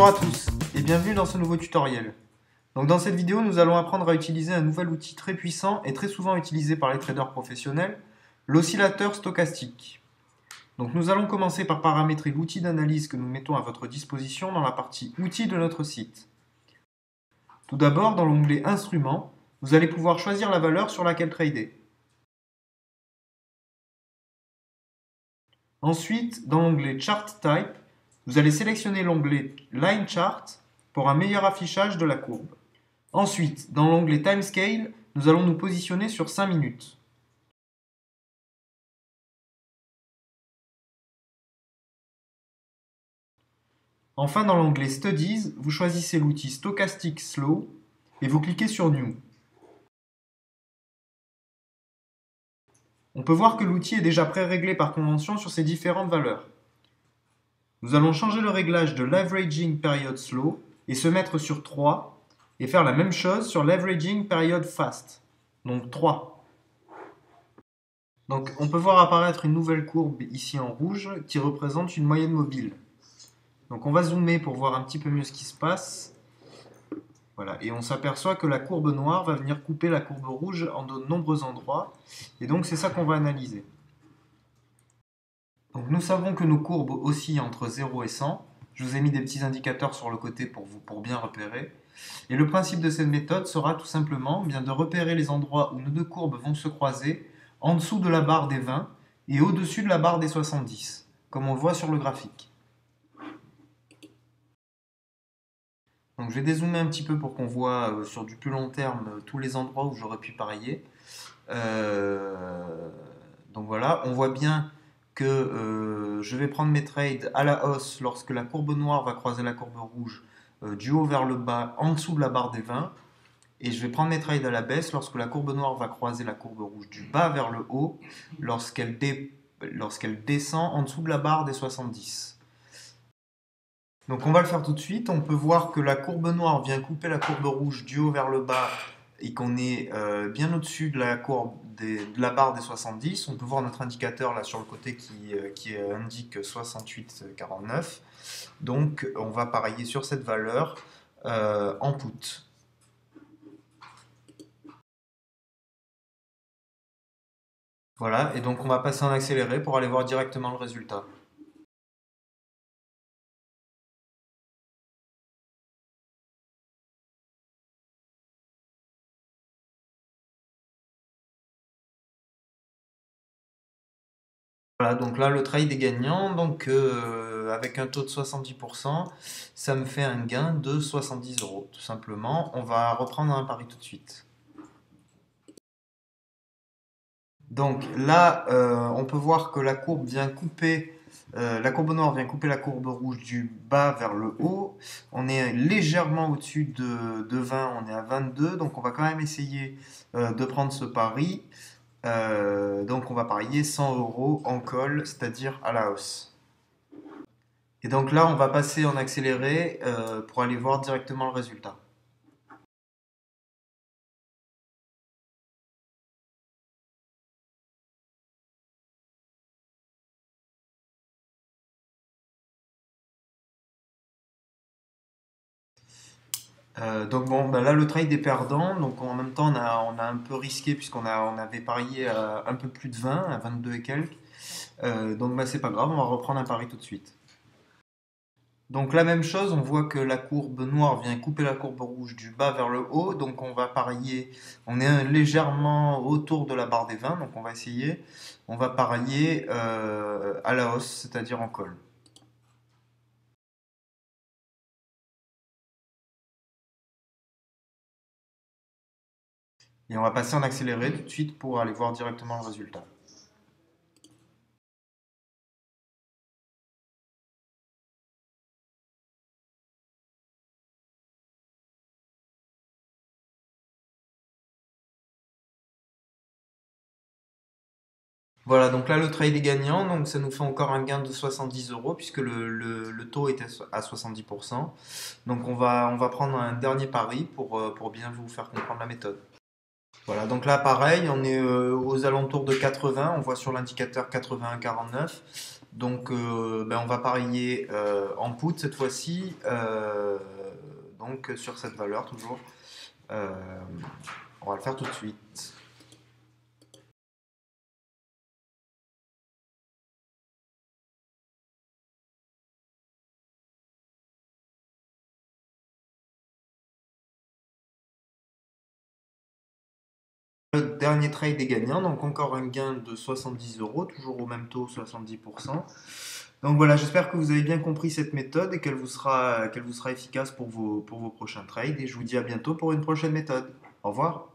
Bonjour à tous et bienvenue dans ce nouveau tutoriel. Donc dans cette vidéo, nous allons apprendre à utiliser un nouvel outil très puissant et très souvent utilisé par les traders professionnels, l'oscillateur stochastique. Donc nous allons commencer par paramétrer l'outil d'analyse que nous mettons à votre disposition dans la partie outils de notre site. Tout d'abord, dans l'onglet Instruments, vous allez pouvoir choisir la valeur sur laquelle trader. Ensuite, dans l'onglet Chart Type, vous allez sélectionner l'onglet Line Chart pour un meilleur affichage de la courbe. Ensuite, dans l'onglet Timescale, nous allons nous positionner sur 5 minutes. Enfin, dans l'onglet Studies, vous choisissez l'outil Stochastic Slow et vous cliquez sur New. On peut voir que l'outil est déjà pré-réglé par convention sur ces différentes valeurs. Nous allons changer le réglage de l'Averaging Period Slow et se mettre sur 3 et faire la même chose sur l'Averaging Period Fast, donc 3. Donc on peut voir apparaître une nouvelle courbe ici en rouge qui représente une moyenne mobile. Donc on va zoomer pour voir un petit peu mieux ce qui se passe. Voilà, et on s'aperçoit que la courbe noire va venir couper la courbe rouge en de nombreux endroits. Et donc c'est ça qu'on va analyser. Donc nous savons que nos courbes oscillent entre 0 et 100. Je vous ai mis des petits indicateurs sur le côté pour bien repérer. Et le principe de cette méthode sera tout simplement de repérer les endroits où nos deux courbes vont se croiser en dessous de la barre des 20 et au-dessus de la barre des 70, comme on le voit sur le graphique. Donc je vais dézoomer un petit peu pour qu'on voit sur du plus long terme tous les endroits où j'aurais pu parier. Donc voilà, on voit bien que je vais prendre mes trades à la hausse lorsque la courbe noire va croiser la courbe rouge du haut vers le bas en dessous de la barre des 20. Et je vais prendre mes trades à la baisse lorsque la courbe noire va croiser la courbe rouge du bas vers le haut lorsqu'elle descend en dessous de la barre des 70. Donc on va le faire tout de suite. On peut voir que la courbe noire vient couper la courbe rouge du haut vers le bas et qu'on est bien au-dessus de la courbe de la barre des 70. On peut voir notre indicateur là sur le côté qui indique 68,49. Donc on va parier sur cette valeur en put. Voilà, et donc on va passer en accéléré pour aller voir directement le résultat. Voilà, donc là le trade est gagnant, donc avec un taux de 70%, ça me fait un gain de 70 €, tout simplement. On va reprendre un pari tout de suite. Donc là, on peut voir que la courbe vient couper, la courbe noire vient couper la courbe rouge du bas vers le haut. On est légèrement au-dessus de 20, on est à 22, donc on va quand même essayer de prendre ce pari. Donc on va parier 100 € en call, c'est-à-dire à la hausse. Et donc là, on va passer en accéléré pour aller voir directement le résultat. Donc bon, bah là le trade est perdant, donc en même temps on a un peu risqué puisqu'on avait parié à un peu plus de 20, à 22 et quelques. Donc bah c'est pas grave, on va reprendre un pari tout de suite. Donc la même chose, on voit que la courbe noire vient couper la courbe rouge du bas vers le haut, donc on va parier, on est légèrement autour de la barre des 20, donc on va essayer, on va parier à la hausse, c'est-à-dire en call. Et on va passer en accéléré tout de suite pour aller voir directement le résultat. Voilà, donc là le trade est gagnant, donc ça nous fait encore un gain de 70 € puisque le taux était à 70%. Donc on va prendre un dernier pari pour bien vous faire comprendre la méthode. Voilà, donc là pareil, on est aux alentours de 80, on voit sur l'indicateur 81,49. Donc, on va parier en put cette fois-ci, donc sur cette valeur toujours. Euh, on va le faire tout de suite. Le dernier trade est gagnant, donc encore un gain de 70 euros, toujours au même taux, 70%. Donc voilà, j'espère que vous avez bien compris cette méthode et qu'elle vous sera efficace pour vos prochains trades. Et je vous dis à bientôt pour une prochaine méthode. Au revoir.